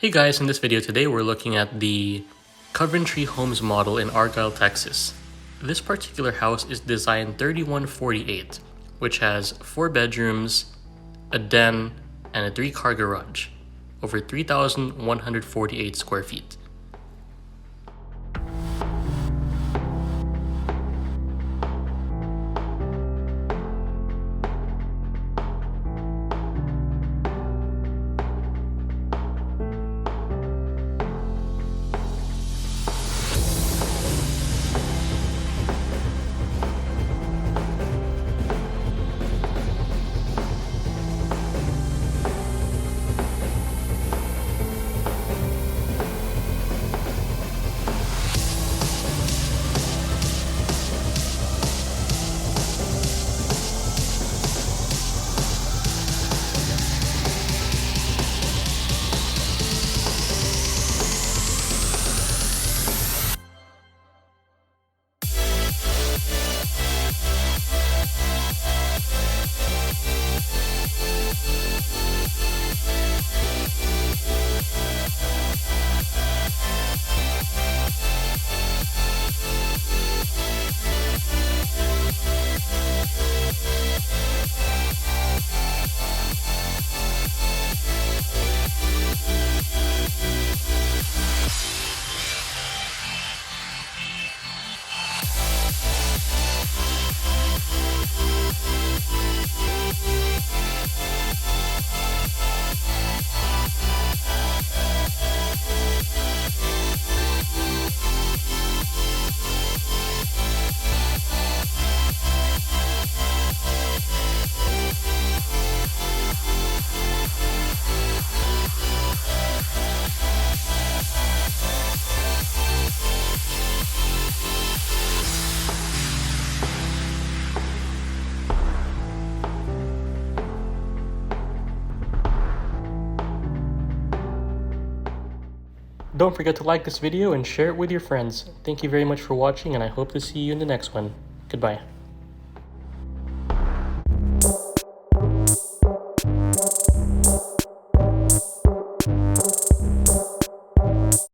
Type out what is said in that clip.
Hey guys, in this video today we're looking at the Coventry Homes model in Argyle, Texas. This particular house is designed 3148, which has 4 bedrooms, a den, and a 3-car garage, over 3,148 square feet. Don't forget to like this video and share it with your friends. Thank you very much for watching, and I hope to see you in the next one. Goodbye.